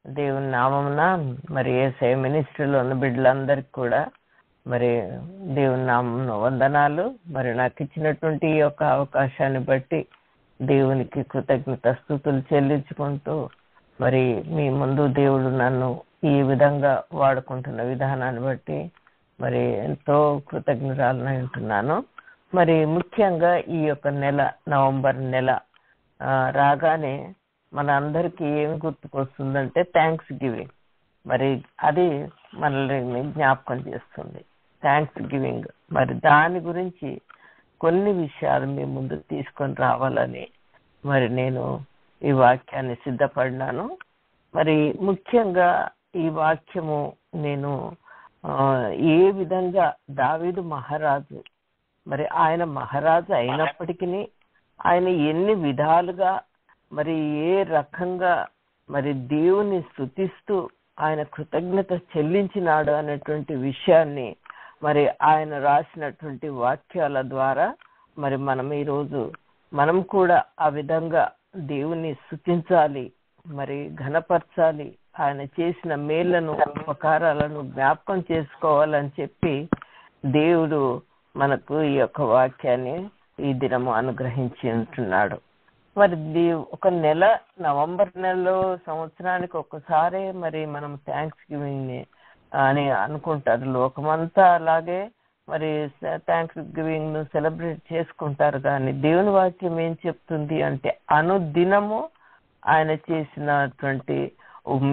దేవుని నామమున మరి యేసయ్య మినిస్ట్రీలో ఉన్న బిడ్డలందరికీ కూడా మరి దేవుని నామమున వందనాలు. మరి నాకు ఇచ్చినటువంటి ఈ యొక్క అవకాశాన్ని బట్టి దేవునికి కృతజ్ఞత స్తుతులు చెల్లించుకుంటూ మరి మీ ముందు దేవుడు నన్ను ఈ విధంగా వాడుకుంటున్న విధానాన్ని బట్టి మరి ఎంతో కృతజ్ఞతలై ఉంటున్నాను. మరి ముఖ్యంగా ఈ యొక్క నెల, నవంబర్ నెల రాగానే మన అందరికీ ఏమి గుర్తుకొస్తుందంటే థ్యాంక్స్ గివింగ్. మరి అది మనల్ని జ్ఞాపకం చేస్తుంది, థ్యాంక్స్ గివింగ్. మరి దాని గురించి కొన్ని విషయాలు మీ ముందు తీసుకొని రావాలని మరి నేను ఈ వాక్యాన్ని సిద్ధపడినాను. మరి ముఖ్యంగా ఈ వాక్యము నేను ఏ విధంగా దావీదు మహారాజు, మరి ఆయన మహారాజు అయినప్పటికీ ఆయన ఎన్ని విధాలుగా మరి ఏ రకంగా మరి దేవుని స్తుతిస్తూ ఆయన కృతజ్ఞత చెల్లించినాడు అనేటువంటి విషయాన్ని మరి ఆయన రాసినటువంటి వాక్యాల ద్వారా మరి మనం ఈరోజు మనం కూడా ఆ విధంగా దేవుని స్తుతించాలి, మరి ఘనపరచాలి, ఆయన చేసిన మేళ్లను ఉపకారాలను జ్ఞాపకం చేసుకోవాలని చెప్పి దేవుడు మనకు ఈ యొక్క వాక్యాన్ని ఈ దినము అనుగ్రహించి ఉంటున్నాడు. మరి ఒక నెల, నవంబర్ నెలలో సంవత్సరానికి ఒక్కసారే మరి మనం థ్యాంక్స్ గివింగ్ అని అనుకుంటారు. లోకమంతా అలాగే మరి థ్యాంక్స్ గివింగ్ ను సెలబ్రేట్ చేసుకుంటారు. కానీ దేవుని వాక్యం ఏం చెప్తుంది అంటే అనుదినము ఆయన చేసినటువంటి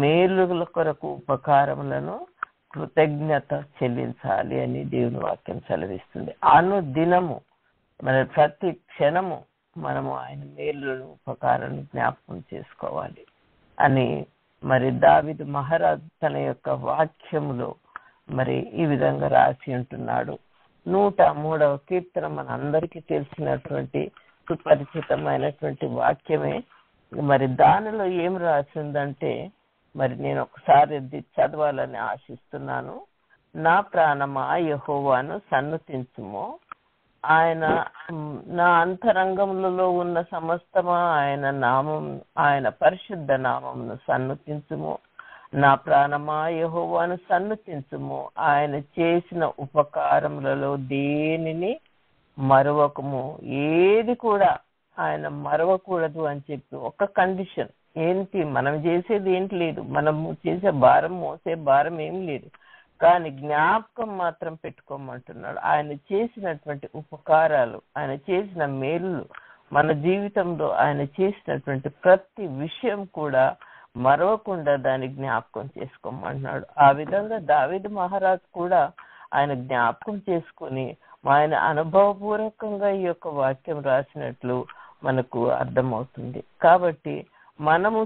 మేలుల కొరకు ఉపకారములను కృతజ్ఞత చెల్లించాలి అని దేవుని వాక్యం సెలవిస్తుంది. అనుదినము మరి ప్రతి క్షణము మనము ఆయన మేలులను ఉపకారాన్ని జ్ఞాపకం చేసుకోవాలి అని మరి దావీదు మహారాజు తన యొక్క వాక్యములో మరి ఈ విధంగా రాసి ఉంటున్నాడు. 103వ కీర్తన మన అందరికీ తెలిసినటువంటి సుపరిచితమైనటువంటి వాక్యమే. మరి దానిలో ఏం రాసిందంటే మరి నేను ఒకసారి చదవాలని ఆశిస్తున్నాను. నా ప్రాణమా యెహోవాను సన్నుతించుము, ఆయన నా అంతరంగములలో ఉన్న సమస్తమా ఆయన నామం, ఆయన పరిశుద్ధ నామమును సన్నుతించుము. నా ప్రాణమా యెహోవాను సన్నుతించుము, ఆయన చేసిన ఉపకారములలో దేనిని మరవకము. ఏది కూడా ఆయన మరవకూడదు అని చెప్పి ఒక కండిషన్ ఏంటి, మనం చేసేది ఏంటి లేదు, మనము చేసే భారం మోసే భారం ఏం లేదు, కానీ జ్ఞాపకం మాత్రం పెట్టుకోమంటున్నాడు. ఆయన చేసినటువంటి ఉపకారాలు, ఆయన చేసిన మేలు, మన జీవితంలో ఆయన చేసినటువంటి ప్రతి విషయం కూడా మరవకుండా దాన్ని జ్ఞాపకం చేసుకోమంటున్నాడు. ఆ విధంగా దావీదు మహారాజు కూడా ఆయన జ్ఞాపకం చేసుకుని ఆయన అనుభవపూర్వకంగా ఈ యొక్క వాక్యం రాసినట్లు మనకు అర్థమవుతుంది. కాబట్టి మనము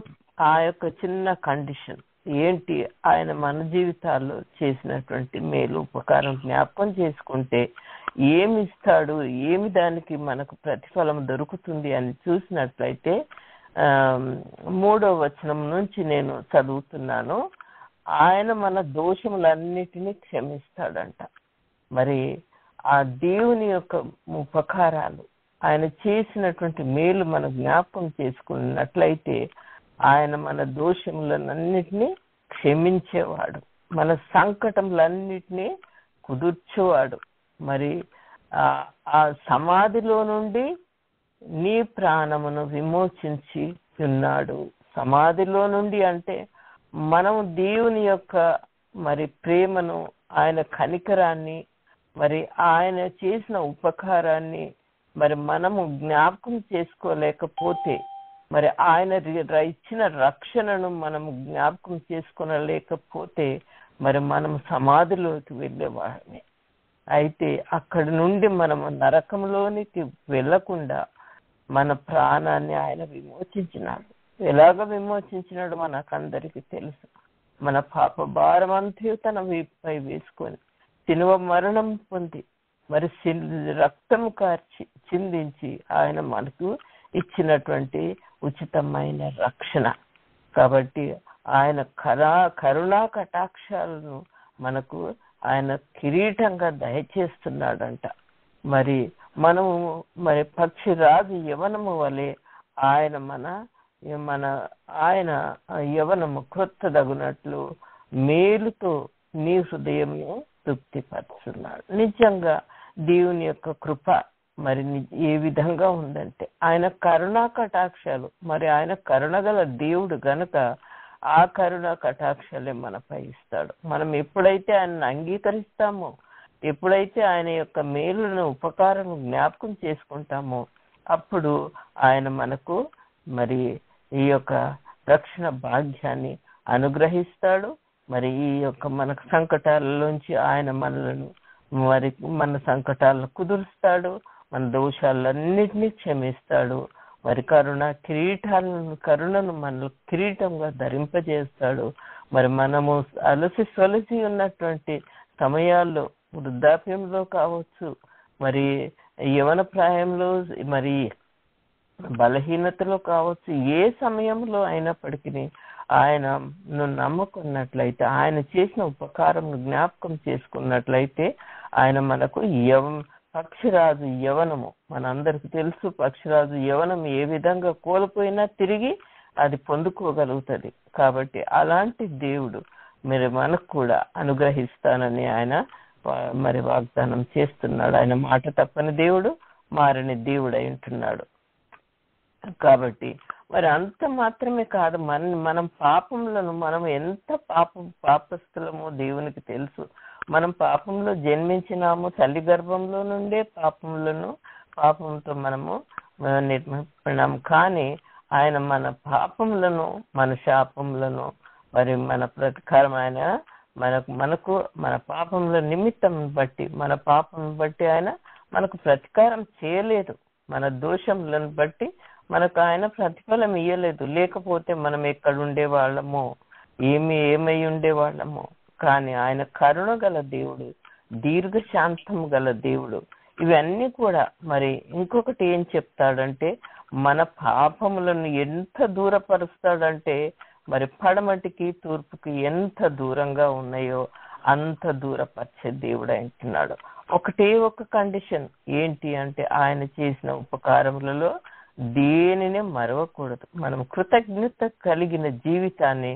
ఆ యొక్క చిన్న కండిషన్ ఏంటి, ఆయన మన జీవితాల్లో చేసినటువంటి మేలు ఉపకారం జ్ఞాపకం చేసుకుంటే ఏమి ఇస్తాడు, ఏమి దానికి మనకు ప్రతిఫలం దొరుకుతుంది అని చూసినట్లయితే 3వ వచనం నుంచి నేను చదువుతున్నాను. ఆయన మన దోషములన్నిటినీ క్షమిస్తాడంట. మరి ఆ దేవుని యొక్క ఉపకారాలు, ఆయన చేసినటువంటి మేలు మనం జ్ఞాపకం చేసుకున్నట్లయితే ఆయన మన దోషములన్నిటినీ క్షమించేవాడు, మన సంకటములన్నిటినీ కుదుర్చేవాడు. మరి ఆ సమాధిలో నుండి నీ ప్రాణమును విమోచించి ఉన్నాడు. సమాధిలో నుండి అంటే మనము దేవుని యొక్క మరి ప్రేమను, ఆయన కనికరాన్ని, మరి ఆయన చేసిన ఉపకారాన్ని మరి మనము జ్ఞాపకం చేసుకోలేకపోతే, మరి ఆయన ఇచ్చిన రక్షణను మనము జ్ఞాపకం చేసుకోలేకపోతే మరి మనము సమాధిలోకి వెళ్ళేవాళ్ళమే. అయితే అక్కడి నుండి మనము నరకంలోనికి వెళ్ళకుండా మన ప్రాణాన్ని ఆయన విమోచించినాడు. ఎలాగ విమోచించినాడు మనకందరికీ తెలుసు. మన పాప భారం అంతా తన వీపుపై వేసుకొని శిలువ మరణం పొంది మరి రక్తము కార్చి చిందించి ఆయన మనకు ఇచ్చినటువంటి ఉచితమైన రక్షణ. కాబట్టి ఆయన కరుణా కటాక్షాలను మనకు ఆయన కిరీటంగా దయచేస్తున్నాడంట. మరి మనము మరి పక్షిరాజు యవనము వలె ఆయన మన మన ఆయన యవనము క్రొత్తదగునట్లు మేలుతో నీ హృదయంను తృప్తిపరుచున్నాడు. నిజంగా దేవుని యొక్క కృప మరి ఏ విధంగా ఉందంటే ఆయన కరుణా కటాక్షాలు, మరి ఆయన కరుణగల దేవుడు గనుక ఆ కరుణా కటాక్షాలే మనపై ఇస్తాడు. మనం ఎప్పుడైతే ఆయనను అంగీకరిస్తామో, ఎప్పుడైతే ఆయన యొక్క మేలును ఉపకారం జ్ఞాపకం చేసుకుంటామో, అప్పుడు ఆయన మనకు మరి ఈ యొక్క రక్షణ భాగ్యాన్ని అనుగ్రహిస్తాడు. మరి ఈ యొక్క మన సంకటాలలోంచి ఆయన మనలను మరి మన సంకటాలను కుదురుస్తాడు, మన దోషాలన్నిటినీ క్షమిస్తాడు. మరి కరుణను మన కిరీటంగా ధరింపజేస్తాడు. మరి మనము అలసి ఉన్నటువంటి సమయాల్లో, వృద్ధాప్యంలో కావచ్చు, మరి యవన ప్రాయంలో, మరి బలహీనతలో కావచ్చు, ఏ సమయంలో అయినప్పటికీ ఆయనను నమ్ముకున్నట్లయితే, ఆయన చేసిన ఉపకారం జ్ఞాపకం చేసుకున్నట్లయితే, ఆయన మనకు పక్షిరాజు యవనము, మనందరికి తెలుసు పక్షిరాజు యవనం ఏ విధంగా కోల్పోయినా తిరిగి అది పొందుకోగలుగుతుంది. కాబట్టి అలాంటి దేవుడు మరి మనకు కూడా అనుగ్రహిస్తానని ఆయన మరి వాగ్దానం చేస్తున్నాడు. ఆయన మాట తప్పని దేవుడు, మారని దేవుడు అయి ఉంటున్నాడు. కాబట్టి మరి అంత మాత్రమే కాదు, మనం పాపములను, మనం ఎంత పాపస్థులమో దేవునికి తెలుసు. మనం పాపంలో జన్మించినాము, తల్లి గర్భంలో నుండే పాపంతో మనము నిర్మించినాము. కానీ ఆయన మన పాపములను, మన శాపములను, మరి మన ప్రతికారం ఆయన మనకు మన పాపముల నిమిత్తం బట్టి, మన పాపం బట్టి ఆయన మనకు ప్రతికారం చేయలేదు. మన దోషములను బట్టి మనకు ఆయన ప్రతిఫలం ఇయ్యలేదు. లేకపోతే మనం ఎక్కడ ఉండేవాళ్ళమో, ఏమై ఉండేవాళ్ళమో. కానీ ఆయన కరుణ గల దేవుడు, దీర్ఘశాంతం గల దేవుడు. ఇవన్నీ కూడా మరి ఇంకొకటి ఏం చెప్తాడంటే, మన పాపములను ఎంత దూరపరుస్తాడంటే, మరి పడమటికి తూర్పుకి ఎంత దూరంగా ఉన్నాయో అంత దూరపరిచే దేవుడు అంటున్నాడు. ఒక కండిషన్ ఏంటి అంటే, ఆయన చేసిన ఉపకారములలో దేనినే మరవకూడదు. మనం కృతజ్ఞత కలిగిన జీవితాన్ని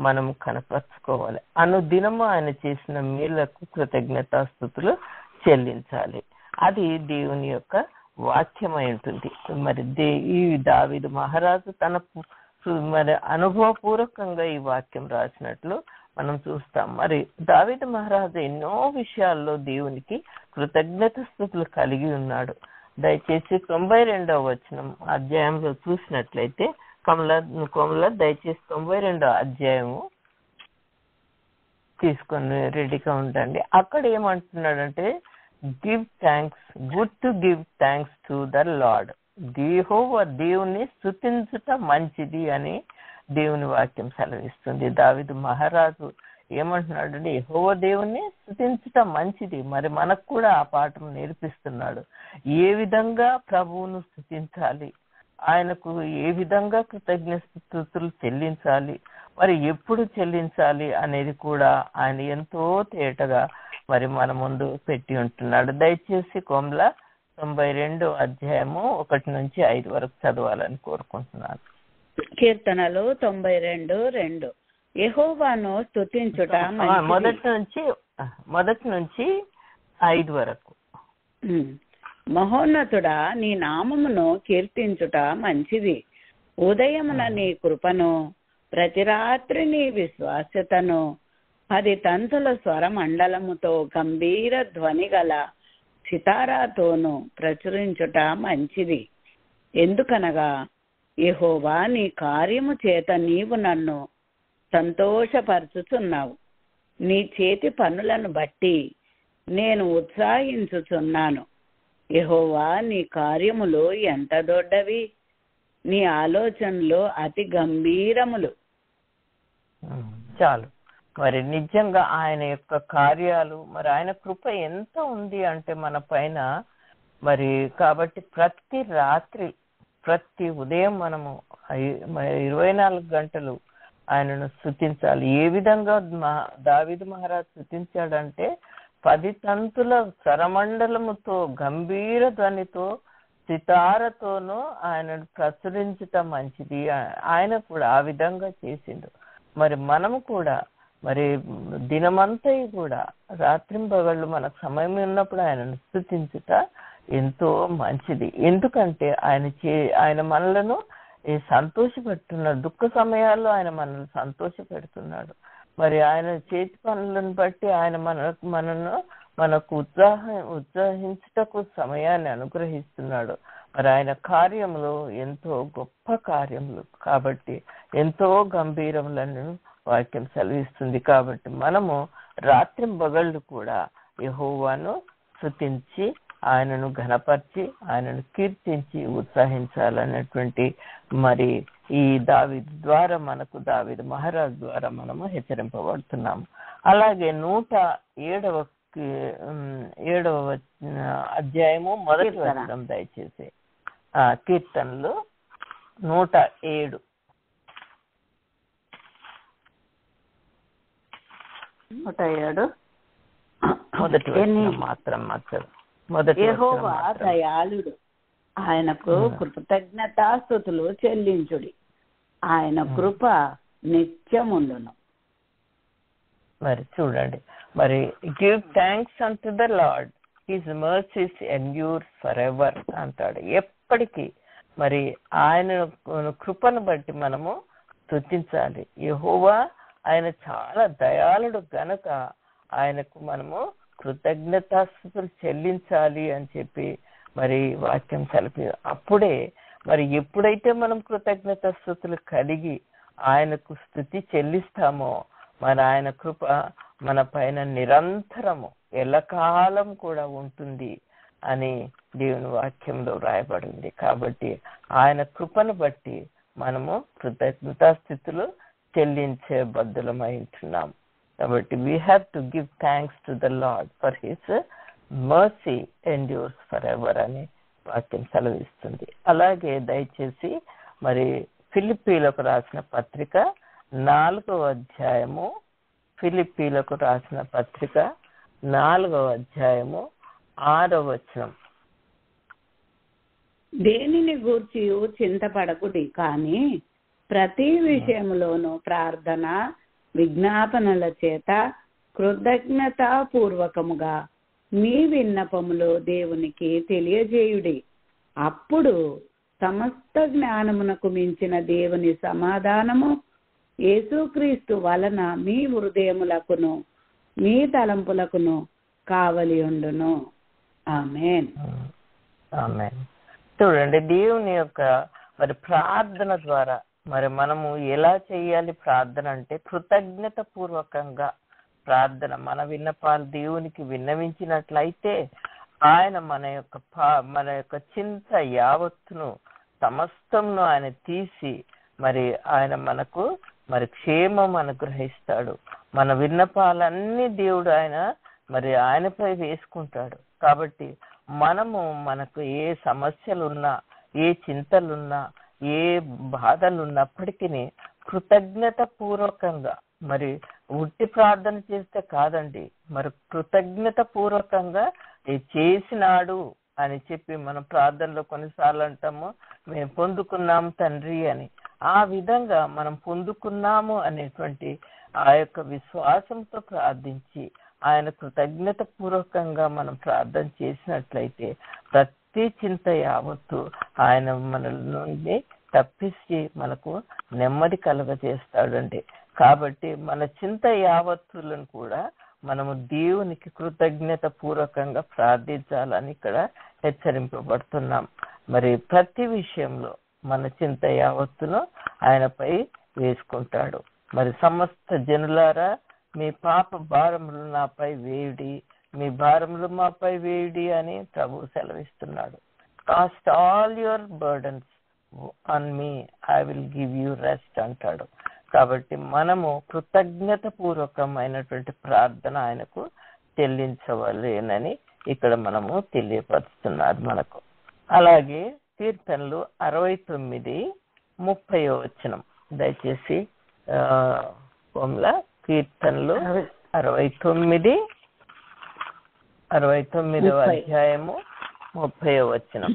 మనం కనపరుచుకోవాలి. అనుదినము ఆయన చేసిన మేళ్లకు కృతజ్ఞతాస్తుతులు చెల్లించాలి. అది దేవుని యొక్క వాక్యమై ఉంటుంది. మరి ఈ దావీదు మహారాజు తన మరి అనుభవపూర్వకంగా ఈ వాక్యం రాసినట్లు మనం చూస్తాం. మరి దావీదు మహారాజు ఎన్నో విషయాల్లో దేవునికి కృతజ్ఞత స్తుతులు కలిగి ఉన్నాడు. దయచేసి 92వ వచనం అధ్యాయంలో చూసినట్లయితే, కోమల దయచేసి 92వ అధ్యాయము తీసుకొని రెడీగా ఉండండి. అక్కడ ఏమంటున్నాడంటే, give thanks, good to give thanks to the lord. యెహోవా దేవుని స్తుతించుట మంచిది అని దేవుని వాక్యం సెలవిస్తుంది. దావీదు మహారాజు ఏమంటున్నాడంటే, యెహోవా దేవుని స్తుతించుట మంచిది. మరి మనకు కూడా ఆ పాఠం నేర్పిస్తున్నాడు. ఏ విధంగా ప్రభువును స్తుతించాలి, ఆయనకు ఏ విధంగా కృతజ్ఞతలు చెల్లించాలి, మరి ఎప్పుడు చెల్లించాలి అనేది కూడా ఆయన ఎంతో తేటగా మరి మన ముందు పెట్టి ఉంటున్నాడు. దయచేసి కోమల 92వ అధ్యాయము 1 నుంచి 5 వరకు చదవాలని కోరుకుంటున్నాను. కీర్తనలు 92:2. యెహోవాను స్తుతించుట మొదటి నుంచి 5 వరకు. మహోన్నతుడా, నీ నామమును కీర్తించుట మంచిది. ఉదయమున నీ కృపను, ప్రతి రాత్రి నీ విశ్వాస్యతను 10 తంతుల స్వరమండలముతో గంభీర ధ్వని గల సితారాతోను ప్రచురించుట మంచిది. ఎందుకనగా యెహోవా నీ కార్యము చేత నీవు నన్ను సంతోషపరచుచున్నావు. నీ చేతి పనులను బట్టి నేను ఉత్సాహించుచున్నాను. యెహోవా నీ కార్యములు ఎంత దొడ్డవి, నీ ఆలోచనలు అతి గంభీరములు. చాలు. మరి నిజంగా ఆయన యొక్క కార్యాలు, మరి ఆయన కృప ఎంత ఉంది అంటే మన పైన. మరి కాబట్టి ప్రతి రాత్రి, ప్రతి ఉదయం మనము 24 గంటలు ఆయనను స్తుతించాలి. ఏ విధంగా దావీదు మహారాజు స్తుతించాడంటే, 10 తంతుల స్వరమండలముతో గంభీర ధ్వనితో సితారతోనూ ఆయనను ప్రచురించుట మంచిది. ఆయన కూడా ఆ విధంగా చేసిండు. మరి మనము కూడా మరి దినమంతా కూడా రాత్రింబగళ్ళు మనకు సమయం ఉన్నప్పుడు ఆయనను స్తుతించుట ఎంతో మంచిది. ఎందుకంటే ఆయన మనలను సంతోషపెడుతున్నాడు. దుఃఖ సమయాల్లో ఆయన మనల్ని సంతోషపెడుతున్నాడు. మరి ఆయన చేతి పనులను బట్టి ఆయన మనకు ఉత్సాహించుటకు సమయాన్ని అనుగ్రహిస్తున్నాడు. మరి ఆయన కార్యములు ఎంతో గొప్ప కార్యములు కాబట్టి ఎంతో గంభీరములను వాక్యం సెలవిస్తుంది. కాబట్టి మనము రాత్రింబగళ్ళు కూడా యెహోవాను స్తుతించి ఆయనను ఘనపరిచి ఆయనను కీర్తించి ఉత్సాహించాలనేటువంటి మరి ఈ దావీదు ద్వారా దావీదు మహారాజు ద్వారా మనము హెచ్చరింపబడుతున్నాము. అలాగే 107వ అధ్యాయము మొదటి వచనం దయచేసి కీర్తనలు 107 మొదటి మాత్రం యెహోవా దయాళుడు, ఆయనకు కృతజ్ఞతాస్తుతులు చెల్లించుడి, ఆయన కృప నిత్యముండును. మరి చూడండి, మరి give thanks unto the lord, his mercies endure for ever అంటాడు. ఎప్పటికీ మరి ఆయన కృపను బట్టి మనము స్తుతించాలి. యెహోవా ఆయన చాలా దయాళుడు గనక ఆయనకు మనము కృతజ్ఞతాస్తుతులు చెల్లించాలి అని చెప్పి మరి వాక్యం కలిపి అప్పుడే మరి ఎప్పుడైతే మనం కృతజ్ఞతాస్తుతులు కలిగి ఆయనకు స్తుతి చెల్లిస్తామో మరి ఆయన కృప మన పైన నిరంతరము ఎల్లకాలం కూడా ఉంటుంది అని దేవుని వాక్యంలో రాయబడింది. కాబట్టి ఆయన కృపను బట్టి మనము కృతజ్ఞతాస్తుతులు చెల్లించే బద్దులమై ఉంటున్నాం. కాబట్టి we have to give thanks to the lord for his mercy endures for ever అని వాక్యం సెలవిస్తుంది. అలాగే దయచేసి మరి ఫిలిప్పీలకు రాసిన పత్రిక 4వ అధ్యాయము, ఫిలిప్పీలకు రాసిన పత్రిక 4వ అధ్యాయము 6వ వచనం. దేనిని గూర్చి చింతపడకుడి, కానీ ప్రతి విషయంలోనూ ప్రార్థన విజ్ఞాపనల చేత కృతజ్ఞతాపూర్వకముగా మీ విన్నపములు దేవునికి తెలియజేయుడి. అప్పుడు సమస్త జ్ఞానమునకు మించిన దేవుని సమాధానము యేసుక్రీస్తు వలన మీ హృదయములకును మీ తలంపులకును కావలి ఉండును. ఆమేన్. ఆమేన్. చూడండి, దేవుని యొక్క మరి ప్రార్థన ద్వారా మరి మనము ఎలా చేయాలి ప్రార్థన అంటే కృతజ్ఞత పూర్వకంగా ప్రార్థన. మన విన్నపాలు దేవునికి విన్నవించినట్లయితే ఆయన మన యొక్క చింత యావత్తును సమస్తమును ఆయన తీసి మరి ఆయన మనకు మరి క్షేమం అనుగ్రహిస్తాడు. మన విన్నపాలన్నీ దేవుడు ఆయనపై వేసుకుంటాడు. కాబట్టి మనకు ఏ సమస్యలున్నా ఏ చింతలున్నా ఏ బాధలు ఉన్నప్పటికీ కృతజ్ఞత పూర్వకంగా మరి ఉట్టి ప్రార్థన చేస్తే కాదండి, మరి కృతజ్ఞత పూర్వకంగా చేసినాడు అని చెప్పి మనం ప్రార్థనలో కొన్నిసార్లు అంటాము మేము పొందుకున్నాము తండ్రి అని. ఆ విధంగా మనం పొందుకున్నాము అనేటువంటి ఆ యొక్క విశ్వాసంతో ప్రార్థించి ఆయన కృతజ్ఞత పూర్వకంగా మనం ప్రార్థన చేసినట్లయితే ప్రతి చింత యావత్తు ఆయన మన నుండి తప్పించి మనకు నెమ్మది కలుగజేస్తాడండి. కాబట్టి మన చింత యావత్తులను కూడా మనము దేవునికి కృతజ్ఞత పూర్వకంగా ప్రార్థించాలని ఇక్కడ హెచ్చరింపబడుతున్నాం. మరి ప్రతి విషయంలో మన చింత యావత్తును ఆయనపై వేసుకుంటాడు. మరి సమస్త జనులారా మీ పాప భారములు నాపై వేయుడి, మీ భారములు మాపై వేయుడి అని ప్రభు సెలవిస్తున్నాడు. Cost all your burdens on me, I will give you rest అంటాడు. కాబట్టి మనము కృతజ్ఞత పూర్వకమైనటువంటి ప్రార్థన ఆయనకు చెల్లించవలేనని ఇక్కడ మనము తెలియపరుస్తున్నారు మనకు. అలాగే కీర్తనలు 69:30 వచనం దయచేసి కీర్తనలు 69వ అధ్యాయము 30వ వచనం.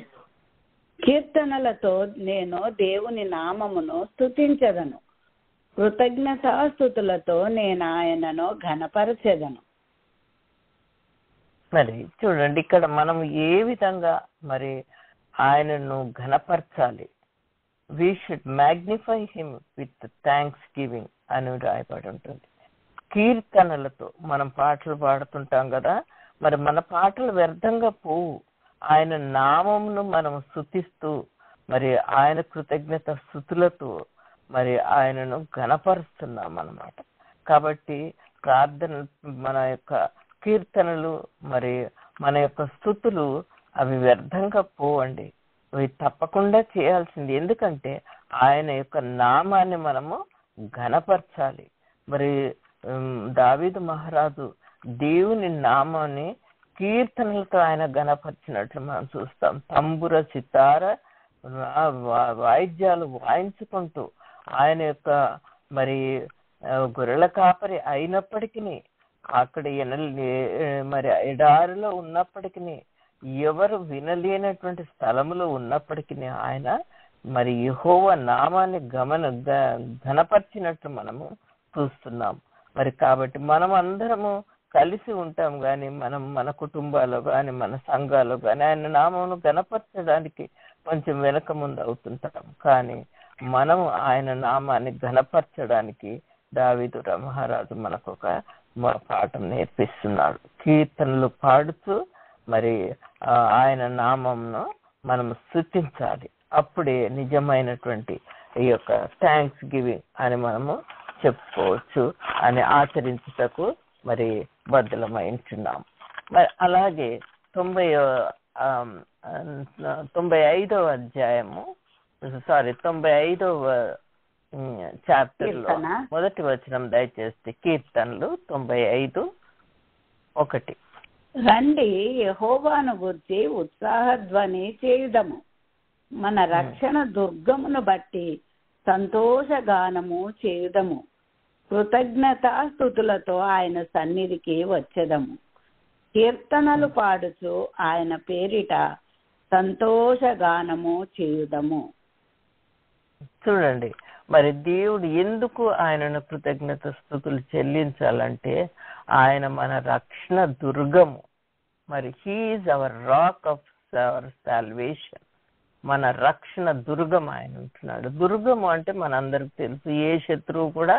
కీర్తనలతో నేను దేవుని నామమును స్తుతించదను, కృతజ్ఞతాస్తుతులతో నేను ఆయనను ఘనపరచెదను. మరి చూడండి, ఇక్కడ మనం ఏ విధంగా మరి ఆయనను ఘనపరచాలి. We should magnify him with thanksgiving అని రాయబడి ఉంటుంది. కీర్తనలతో మనం పాటలు పాడుతుంటాం కదా, మరి మన పాటలు వ్యర్థంగా పోవు. ఆయన నామమును మనం స్తుతిస్తూ మరి ఆయన కృతజ్ఞత స్తుతులతో మరి ఆయనను ఘనపరుస్తున్నాం అన్నమాట. కాబట్టి ప్రార్థన, మన యొక్క కీర్తనలు మరి మన యొక్క స్తుతులు అవి వ్యర్థంగా పోవండి. అవి తప్పకుండా చేయాల్సింది. ఎందుకంటే ఆయన యొక్క నామాన్ని మనము ఘనపరచాలి. మరి దావీదు మహారాజు దేవుని నామాన్ని కీర్తనలతో ఆయన ఘనపరిచినట్లు మనం చూస్తాం. తంబుర, సితార వాయిద్యాలు వాయించుకుంటూ ఆయన యొక్క మరి గొర్రెల కాపరి అయినప్పటికీ, అక్కడ మరి ఎడారిలో ఉన్నప్పటికీ, ఎవరు వినలేనటువంటి స్థలములో ఉన్నప్పటికీ ఆయన మరి యెహోవా నామాన్ని ఘనపరిచినట్లు మనము చూస్తున్నాం. మరి కాబట్టి మనం అందరము కలిసి ఉంటాం, కానీ మనం మన కుటుంబాల్లో కానీ మన సంఘాల్లో కానీ ఆయన నామమును ఘనపరచడానికి కొంచెం వెనక ముందు అవుతుంటాం. కానీ మనము ఆయన నామాన్ని ఘనపరచడానికి దావీదు మహారాజు మనకు ఒక పాఠం నేర్పిస్తున్నాడు. కీర్తనలు పాడుతూ మరి ఆయన నామంను మనం స్తుతించాలి. అప్పుడే నిజమైనటువంటి ఈ యొక్క థ్యాంక్స్ గివింగ్ అని మనము చెప్పుకోవచ్చు, అని ఆచరించుటకు మరి బద్దలమై ఉంటున్నాం. మరి అలాగే 95వ అధ్యాయము 95వ చాప్టర్ లో మొదటి వచనం దయచేస్తే, కీర్తనలు 95:1. రండి, యెహోవాను గూర్చి ఉత్సాహధ్వని చేయుదము, మన రక్షణ దుర్గమును బట్టి సంతోషగానము చేయుదము, కృతజ్ఞతాస్తుతులతో ఆయన సన్నిధికి వచ్చెదము, కీర్తనలు పాడుచు ఆయన పేరిట సంతోషగానము చేయుదము. చూడండి, మరి దేవుడు ఎందుకు ఆయనను కృతజ్ఞత స్తుతులు చెల్లించాలంటే ఆయన మన రక్షణ దుర్గము. మరి he is our rock of our salvation. మన రక్షణ దుర్గం ఆయన ఉంటున్నాడు. దుర్గము అంటే మనందరికి తెలుసు, ఏ శత్రువు కూడా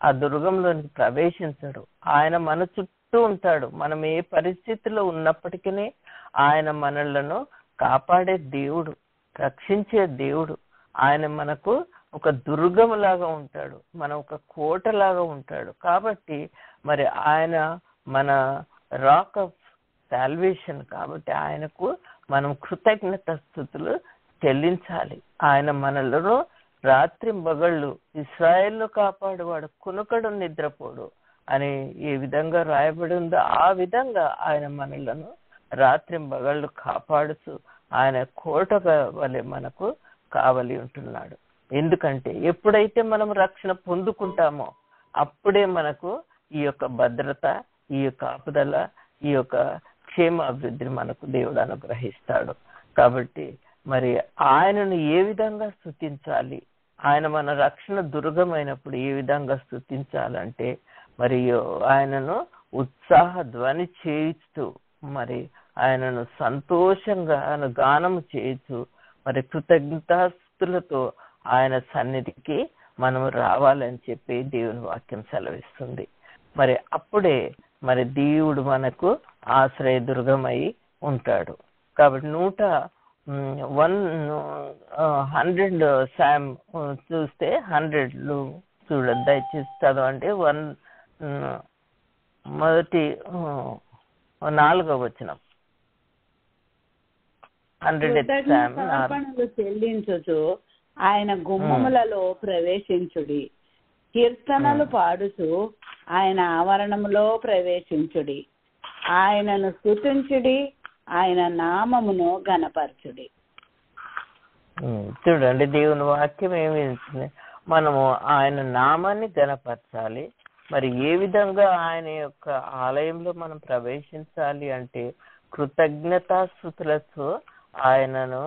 ఆ దుర్గంలోనికి ప్రవేశించడు. ఆయన మన చుట్టూ ఉంటాడు. మనం ఏ పరిస్థితిలో ఉన్నప్పటికీ ఆయన మనలను కాపాడే దేవుడు, రక్షించే దేవుడు. ఆయన మనకు ఒక దుర్గములాగా ఉంటాడు, మన ఒక కోటలాగా ఉంటాడు. కాబట్టి మరి ఆయన మన రాక్ ఆఫ్ సాల్వేషన్. కాబట్టి ఆయనకు మనం కృతజ్ఞత స్థుతులు చెల్లించాలి. ఆయన మనలను రాత్రింబగళ్ళు ఇశ్రాయేలును కాపాడువాడు, కునుకడు నిద్రపోడు అని ఏ విధంగా రాయబడి ఉందో ఆ విధంగా ఆయన మనలను రాత్రింబగళ్ళు కాపాడుతూ ఆయన కోటగా వలె మనకు కావలి ఉంటున్నాడు. ఎందుకంటే ఎప్పుడైతే మనం రక్షణ పొందుకుంటామో అప్పుడే మనకు ఈ యొక్క భద్రత, ఈ యొక్క ఆపుదల, ఈ యొక్క క్షేమ అభివృద్ధిని మనకు దేవుడు అనుగ్రహిస్తాడు. కాబట్టి మరి ఆయనను ఏ విధంగా స్తుతించాలి, ఆయన మన రక్షణ దుర్గమైనప్పుడు ఏ విధంగా స్తుతించాలంటే మరి ఆయనను ఉత్సాహ ధ్వని చేయిస్తూ మరి ఆయనను సంతోషంగా గానము చేయించు మరి కృతజ్ఞతాస్తులతో ఆయన సన్నిధికి మనము రావాలని చెప్పి దేవుని వాక్యం సెలవిస్తుంది. మరి అప్పుడే మరి దేవుడు మనకు ఆశ్రయ దుర్గమై ఉంటాడు. కాబట్టి 100 శామ్ చూస్తే 100 చూడండి, దయచేసి చదవండి. 4వ వచనం. 100 చెల్లించుచు ఆయన గుమ్మములలో ప్రవేశించుడి, కీర్తనలు పాడుచు ఆయన ఆవరణములో ప్రవేశించుడి, ఆయనను స్తుతించుడి, ఆయన నామమును ఘనపరచుడి. చూడండి, దేవుని వాక్యం ఏమి, మనము ఆయన నామాన్ని ఘనపరచాలి. మరి ఏ విధంగా ఆయన యొక్క ఆలయంలో మనం ప్రవేశించాలి అంటే కృతజ్ఞతాస్తుతులతో ఆయనను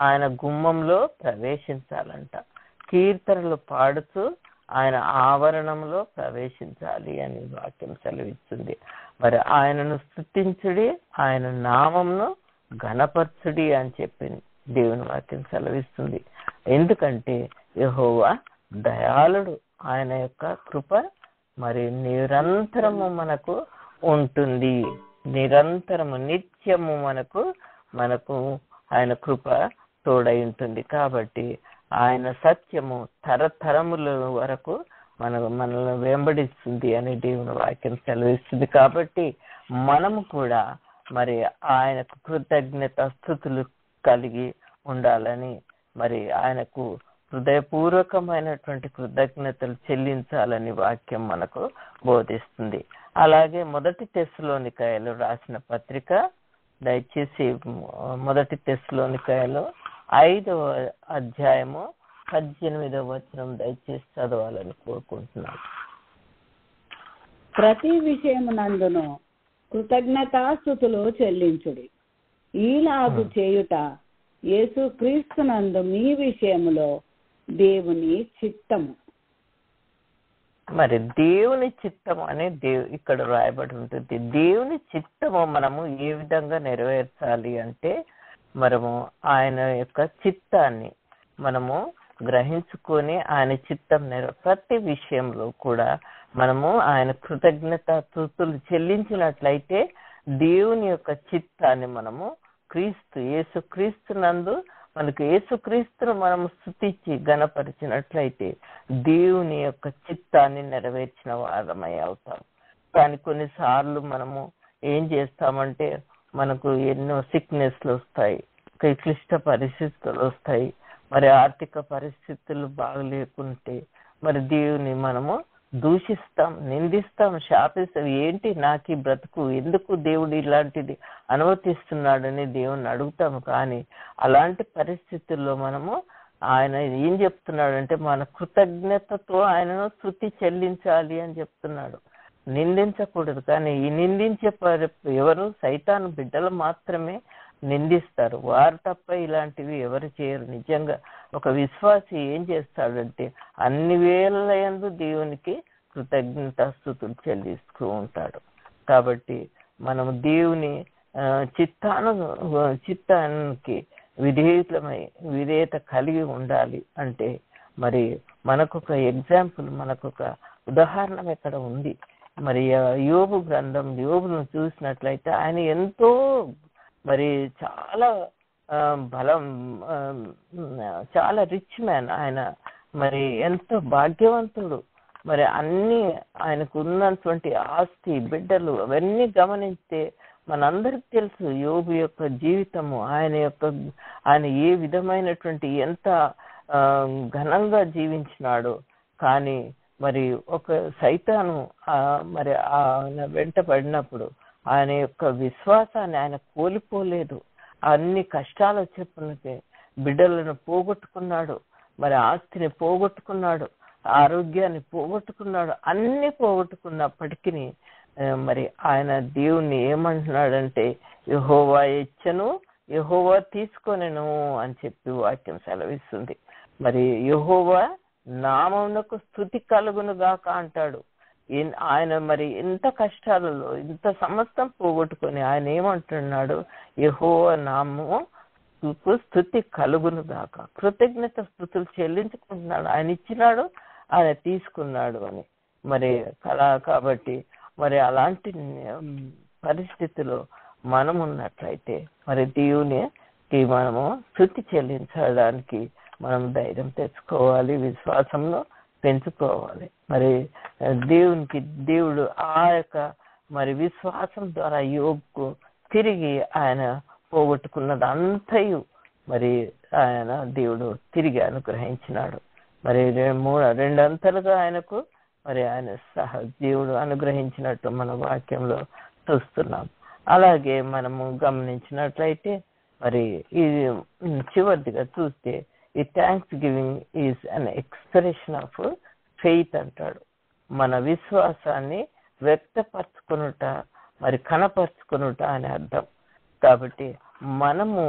ఆయన గుమ్మంలో ప్రవేశించాలంట. కీర్తనలు పాడుతూ ఆయన ఆవరణంలో ప్రవేశించాలి అని వాక్యం సెలవిస్తుంది. మరి ఆయనను స్తుతించుడి, ఆయన నామంను ఘనపరచుడి అని చెప్పి దేవుని వాక్యం సెలవిస్తుంది. ఎందుకంటే యెహోవా దయాళుడు, ఆయన యొక్క కృప మరి నిరంతరము మనకు ఉంటుంది. నిరంతరము నిత్యము మనకు ఆయన కృప తోడై ఉంటుంది. కాబట్టి ఆయన సత్యము తరతరముల వరకు మనల్ని వెంబడిస్తుంది అని దేవుని వాక్యం సెలవిస్తుంది. కాబట్టి మనము కూడా మరి ఆయనకు కృతజ్ఞత స్తుతులు కలిగి ఉండాలని, మరి ఆయనకు హృదయపూర్వకమైనటువంటి కృతజ్ఞతలు చెల్లించాలని వాక్యం మనకు బోధిస్తుంది. అలాగే 1 తెస్సలోనికయలు రాసిన పత్రిక, దయచేసి 1 తెస్సలోనికయలు 5వ అధ్యాయము 18వ వచనం దయచేసి చదవాలని కోరుకుంటున్నాను. ప్రతి విషయమునందును కృతజ్ఞతాస్తుతులు చెల్లించుడి, ఈలాగు చేయుట యేసుక్రీస్తునందు మీ విషయములో దేవుని చిత్తము. మరి దేవుని చిత్తము అనే ఇక్కడ రాయబడి ఉంటుంది. దేవుని చిత్తము మనము ఏ విధంగా నెరవేర్చాలి అంటే, మనము ఆయన యొక్క చిత్తాన్ని మనము గ్రహించుకొని ఆయన చిత్తం ప్రతి విషయంలో కూడా మనము ఆయన కృతజ్ఞత స్తుతులు చెల్లించినట్లయితే దేవుని యొక్క చిత్తాన్ని మనము యేసుక్రీస్తునందు మనకు యేసుక్రీస్తును మనము స్తుతించి గణపరిచినట్లయితే దేవుని యొక్క చిత్తాన్ని నెరవేర్చిన వారమై అవుతాం. కానీ కొన్నిసార్లు మనము ఏం చేస్తామంటే, మనకు ఎన్నో సిక్నెస్లు వస్తాయి, క్లిష్ట పరిస్థితులు వస్తాయి, మరి ఆర్థిక పరిస్థితులు బాగలేకుంటే మరి దేవుని మనము దూషిస్తాం, నిందిస్తాం, శాపిస్తాం. ఏంటి నాకు ఈ బ్రతుకు, ఎందుకు దేవుడు ఇలాంటిది అనుమతిస్తున్నాడని దేవుణ్ణి అడుగుతాము. కానీ అలాంటి పరిస్థితుల్లో మనము ఆయన ఏం చెప్తున్నాడంటే, మన కృతజ్ఞతతో ఆయనను స్తుతి చెల్లించాలి అని చెప్తున్నాడు. నిందించకూడదు. కానీ ఈ నిందించే ఎవరు? సైతాను బిడ్డలు మాత్రమే నిందిస్తారు. వారు తప్ప ఇలాంటివి ఎవరు చేయరు. నిజంగా ఒక విశ్వాసి ఏం చేస్తాడంటే అన్ని వేళలందు దేవునికి కృతజ్ఞతాస్తుతులు చెల్లిస్తూ ఉంటాడు. కాబట్టి మనము దేవుని చిత్తానికి విధేయత కలిగి ఉండాలి. అంటే మరి మనకొక ఎగ్జాంపుల్, మనకొక ఉదాహరణ ఇక్కడ ఉంది. మరి యోబు గ్రంథం, యోబును చూసినట్లయితే ఆయన ఎంతో మరి చాలా చాలా రిచ్ మ్యాన్. ఆయన మరి ఎంతో భాగ్యవంతుడు. మరి అన్ని ఆయనకు ఉన్నటువంటి ఆస్తి, బిడ్డలు అవన్నీ గమనిస్తే మనందరికి తెలుసు యోబు యొక్క జీవితము, ఆయన ఏ విధమైనటువంటి ఎంత ఘనంగా జీవించినాడు. కానీ మరి ఒక సైతాను మరి ఆయన వెంట పడినప్పుడు ఆయన యొక్క విశ్వాసాన్ని ఆయన కోల్పోలేదు. అన్ని కష్టాలు చెప్పునకే బిడ్డలను పోగొట్టుకున్నాడు, మరి ఆస్తిని పోగొట్టుకున్నాడు, ఆరోగ్యాన్ని పోగొట్టుకున్నాడు. అన్ని పోగొట్టుకున్నప్పటికీ మరి ఆయన దేవుణ్ణి ఏమంటున్నాడంటే, యెహోవా ఇచ్చెను, యెహోవా తీసుకొనెను అని చెప్పి వాక్యం సెలవిస్తుంది. మరి యెహోవా నామమునకు స్తుతి కలుగును గాక అంటాడు. ఆయన మరి ఎంత కష్టాలలో ఇంత సమస్తం పోగొట్టుకొని ఆయన ఏమంటున్నాడు? యెహోవా నామము స్తుతి కలుగును గాక. కృతజ్ఞత స్తుతులు చెల్లించుకుంటున్నాడు. ఆయన ఇచ్చినాడు, ఆయన తీసుకున్నాడు అని. మరి కాబట్టి మరి అలాంటి పరిస్థితిలో మనం ఉన్నట్లయితే మరి దేవునికి మనము స్తుతి చెల్లించడానికి మనం ధైర్యం తెచ్చుకోవాలి, విశ్వాసంలో పెంచుకోవాలి. మరి దేవుడు ఆ యొక్క మరి విశ్వాసం ద్వారా యోబుకు తిరిగి ఆయన పోగొట్టుకున్నది అంతయు మరి ఆయన దేవుడు తిరిగి అనుగ్రహించినాడు. మరి రెండంతలుగా ఆయనకు మరి ఆయన దేవుడు అనుగ్రహించినట్టు మన వాక్యంలో చూస్తున్నాం. అలాగే మనము గమనించినట్లయితే మరి ఇది చివరిదిగా చూస్తే ఈ thanks giving is an expression of faith అంటాడు. మన విశ్వాసాన్ని వ్యక్తపరచుకునుట, మరి కనపరుచుకునుట అని అర్థం. కాబట్టి మనము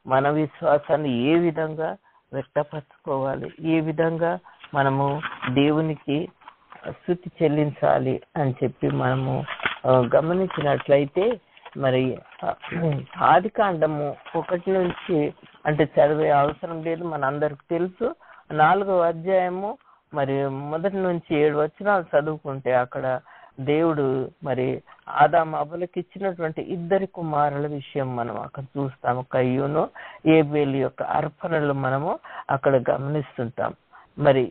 మన విశ్వాసాన్ని ఏ విధంగా వ్యక్తపరచుకోవాలి, ఏ విధంగా మనము దేవునికి స్తుతి చెల్లించాలి అని చెప్పి మనము గమనించినట్లయితే మరి ఆది కాండము 1 నుంచి అంటే చదివే అవసరం లేదు, మనందరికి తెలుసు. 4వ అధ్యాయము మరి 1 నుంచి 7 వచనాలు చదువుకుంటే అక్కడ దేవుడు మరి ఆదాము అవ్వలకు ఇచ్చినటువంటి 2 కుమారుల విషయం మనం అక్కడ చూస్తాము. కయ్యూను ఏబేలు యొక్క అర్పణలు మనము అక్కడ గమనిస్తుంటాం. మరి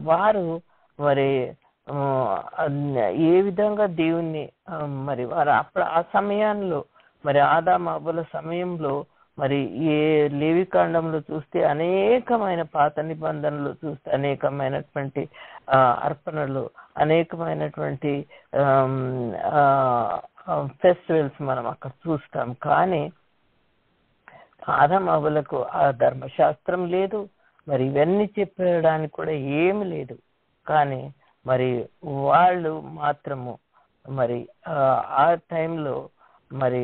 వారు మరి ఏ విధంగా దేవుణ్ణి మరి వారు అప్పుడు ఆ సమయంలో మరి ఆదాము అవ్వల సమయంలో మరి ఏ లేవికాండంలో చూస్తే అనేకమైన పాత నిబంధనలు చూస్తే అనేకమైనటువంటి అర్పణలు, అనేకమైనటువంటి ఫెస్టివల్స్ మనం అక్కడ చూస్తాం. కానీ ఆదాము అవ్వలకు ఆ ధర్మశాస్త్రం లేదు, మరి ఇవన్నీ చెప్పడానికి కూడా ఏమి లేదు. కానీ మరి వాళ్ళు మాత్రము మరి ఆ టైంలో మరి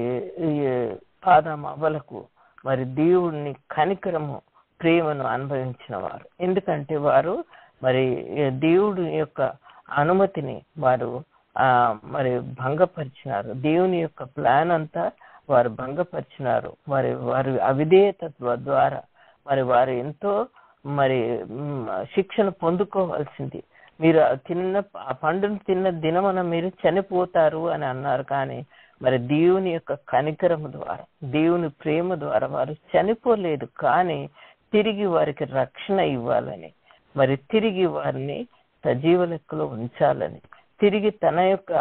ఆదాము అవ్వలకు మరి దేవుడిని కనికరము, ప్రేమను అనుభవించిన వారు. ఎందుకంటే వారు మరి దేవుడి యొక్క అనుమతిని వారు మరి భంగపరిచినారు. దేవుని యొక్క ప్లాన్ అంతా వారు భంగపరిచినారు. వారి అవిధేయత ద్వారా మరి వారు ఎంతో మరి శిక్షణ పొందుకోవాల్సింది. మీరు ఆ పండును తిన్న దినమున మీరు చనిపోతారు అని అన్నారు. కానీ మరి దేవుని యొక్క కనికరము ద్వారా, దేవుని ప్రేమ ద్వారా వారు చనిపోలేదు. కానీ తిరిగి వారికి రక్షణ ఇవ్వాలని, మరి తిరిగి వారిని సజీవ లెక్కలో ఉంచాలని, తిరిగి తన యొక్క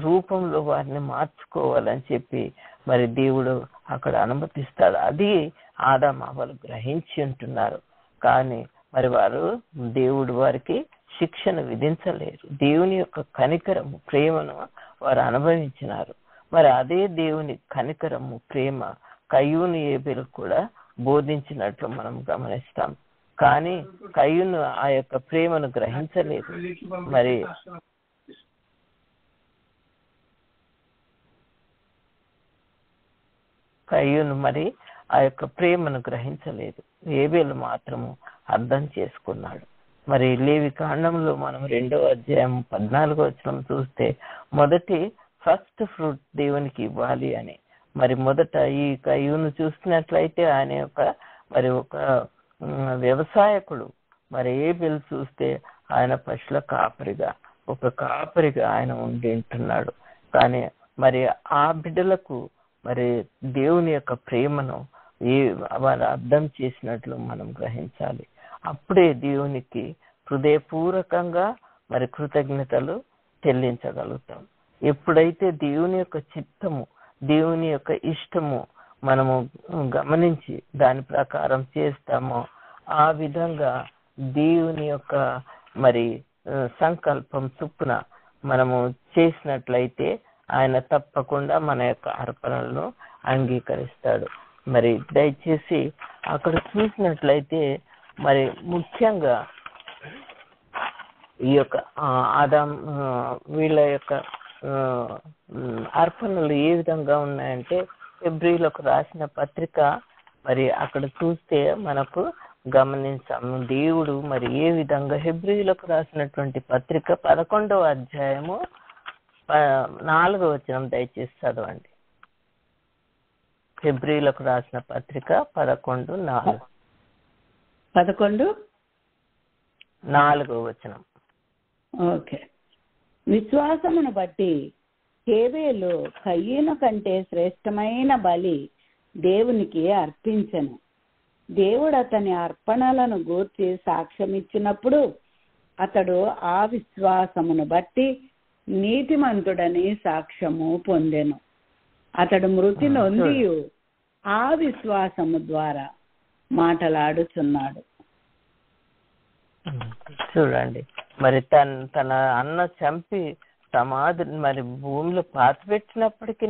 రూపంలో వారిని మార్చుకోవాలని చెప్పి మరి దేవుడు అక్కడ అనుమతిస్తాడు. అది ఆదాము అవ్వలు గ్రహించి ఉంటున్నారు. కానీ మరి వారు దేవుడు వారికి శిక్షను విధించలేరు. దేవుని యొక్క కనికరము, ప్రేమను వారు అనుభవించినారు. మరి అదే దేవుని కనికరము, ప్రేమ కయ్యూను ఏబేలు కూడా బోధించినట్లు మనం గమనిస్తాం. కానీ కయ్యూను ఆ యొక్క ప్రేమను గ్రహించలేదు. మరి కయ్యూను మరి ఆ యొక్క ప్రేమను గ్రహించలేదు. ఏబేలు మాత్రము అర్థం చేసుకున్నాడు. మరి లేవి కాండంలో మనం 2వ అధ్యాయం 14వ వచనం చూస్తే మొదటి ఫస్ట్ ఫ్రూట్ దేవునికి ఇవ్వాలి అని. మరి మొదట ఈ కయ్యూను చూస్తున్నట్లయితే ఆయన యొక్క మరి ఒక వ్యవసాయకుడు. మరి ఏబేలు చూస్తే ఆయన పశువుల కాపరిగా ఆయన ఉండి ఉంటున్నాడు. కానీ మరి ఆ బిడ్డలకు మరి దేవుని యొక్క ప్రేమను వారు అర్థం చేసినట్లు మనం గ్రహించాలి. అప్పుడే దేవునికి హృదయపూర్వకంగా మరి కృతజ్ఞతలు చెల్లించగలుగుతాం. ఎప్పుడైతే దేవుని యొక్క చిత్తము, దేవుని యొక్క ఇష్టము మనము గమనించి దాని ప్రకారం చేస్తామో, ఆ విధంగా దేవుని యొక్క మరి సంకల్పం చొప్పున మనము చేసినట్లయితే ఆయన తప్పకుండా మన యొక్క అర్పణలను అంగీకరిస్తాడు. మరి దయచేసి అక్కడ చూసినట్లయితే మరి ముఖ్యంగా ఈ యొక్క వీళ్ళ యొక్క అర్పణలు ఏ విధంగా ఉన్నాయంటే హెబ్రీయులకు రాసిన పత్రిక మరి అక్కడ చూస్తే మనకు గమనించాము. దేవుడు మరి ఏ విధంగా హెబ్రీయులకు రాసినటువంటి పత్రిక 11వ అధ్యాయము 4వ వచనం దయచేసి చదవండి. హెబ్రీయులకు రాసిన పత్రిక 11:4వ వచనం. ఓకే. విశ్వాసమును బట్టి హేబేలు కయ్యూను కంటే శ్రేష్టమైన బలి దేవునికి అర్పించెను. దేవుడు అతని అర్పణలను గూర్చి సాక్ష్యం ఇచ్చినప్పుడు అతడు ఆ విశ్వాసమును బట్టి నీతిమంతుడని సాక్ష్యము పొందెను. అతడు మృతి నొంది ఆ విశ్వాసము ద్వారా మాటలాడుచున్నాడు. చూడండి, మరి తన అన్న చంపి సమాధి మరి భూమిలో పాతిపెట్టినప్పటికీ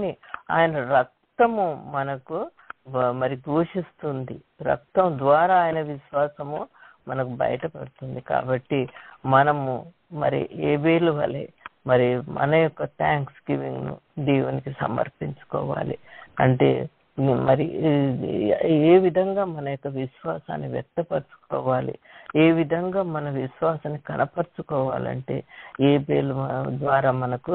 ఆయన రక్తము మనకు మరి ఘోషిస్తుంది. రక్తం ద్వారా ఆయన విశ్వాసము మనకు బయటపడుతుంది. కాబట్టి మనము మరి ఏబేలు వలె మరి మన యొక్క థ్యాంక్స్ గివింగ్ దేవునికి సమర్పించుకోవాలి. అంటే మరి ఏ విధంగా మన యొక్క విశ్వాసాన్ని వ్యక్తపరచుకోవాలి, ఏ విధంగా మన విశ్వాసాన్ని కనపరుచుకోవాలంటే ఏబేలు ద్వారా మనకు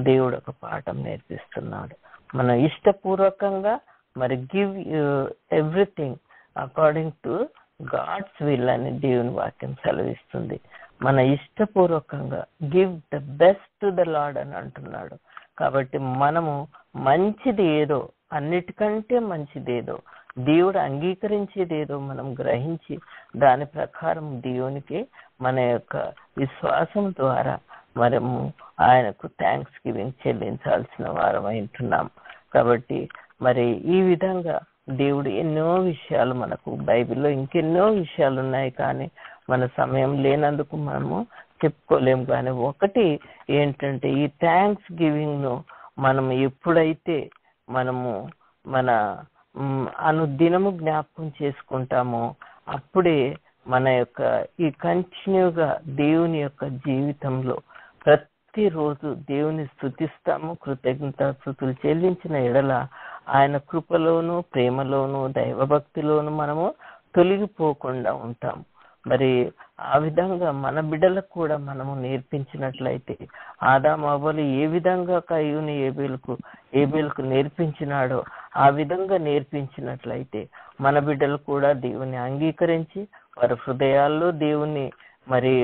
దేవుడు ఒక పాఠం నేర్పిస్తున్నాడు. మన ఇష్టపూర్వకంగా మరి give everything according to God's will అని దేవుని వాక్యం సెలవిస్తుంది. మన ఇష్టపూర్వకంగా give the best to the lord అని అంటున్నాడు. కాబట్టి మనము మంచిది ఏదో, అన్నిటికంటే మంచిదేదో, దేవుడు అంగీకరించేదేదో మనం గ్రహించి దాని ప్రకారం దేవునికి మన యొక్క విశ్వాసం ద్వారా మనము ఆయనకు థ్యాంక్స్ గివింగ్ చెల్లించాల్సిన వారమై ఉంటున్నాం. కాబట్టి మరి ఈ విధంగా దేవుడు ఎన్నో విషయాలు, మనకు బైబిల్లో ఇంకెన్నో విషయాలు ఉన్నాయి, కానీ మన సమయం లేనందుకు మనము చెప్పుకోలేము. కానీ ఒకటి ఏంటంటే ఈ థ్యాంక్స్ గివింగ్ ను మనం ఎప్పుడైతే మనము మన అనుదినము జ్ఞాపకం చేసుకుంటామో అప్పుడే మన యొక్క ఈ కంటిన్యూగా దేవుని యొక్క జీవితంలో ప్రతిరోజు దేవుని స్తుతిస్తాము. కృతజ్ఞతాస్తుతులు చెల్లించిన ఎడల ఆయన కృపలోను, ప్రేమలోను, దైవభక్తిలోను మనము తొలగిపోకుండా ఉంటాము. మరి ఆ విధంగా మన బిడ్డలకు కూడా మనము నేర్పించినట్లయితే, ఆదాము అవ్వలు ఏ విధంగా కయ్యూని ఏబేలుకు నేర్పించినాడో ఆ విధంగా నేర్పించినట్లయితే మన బిడ్డలు కూడా దేవుని అంగీకరించి వారి హృదయాల్లో దేవుని మరి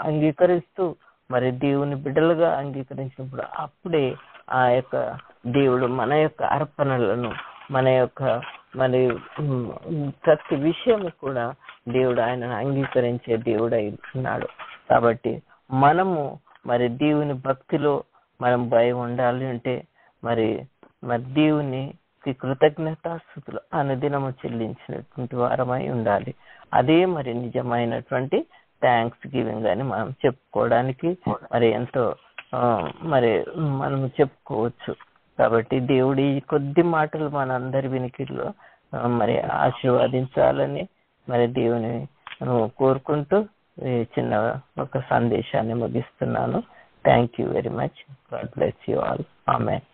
అంగీకరిస్తూ మరి దేవుని బిడ్డలుగా అంగీకరించినప్పుడు అప్పుడే ఆ యొక్క దేవుడు మన యొక్క అర్పణలను, మన యొక్క మరి ప్రతి విషయం కూడా దేవుడు ఆయనను అంగీకరించే దేవుడు అయి ఉన్నాడు. కాబట్టి మనము మరి దేవుని భక్తిలో మనం భయం ఉండాలి అంటే మరి దేవునికి కృతజ్ఞతాస్తుతులు అనుదినము చెల్లించినటువంటి వారమై ఉండాలి. అదే మరి నిజమైనటువంటి థ్యాంక్స్ గివింగ్ అని మనం చెప్పుకోవడానికి మరి ఎంతో మరి మనం చెప్పుకోవచ్చు. కాబట్టి దేవుడి కొద్ది మాటలు మనందరి వినికిడిలో మరి ఆశీర్వదించాలని మరి దేవుని కోరుకుంటూ చిన్న ఒక సందేశాన్ని ముగిస్తున్నాను. Thank you very much. God bless you all. Amen.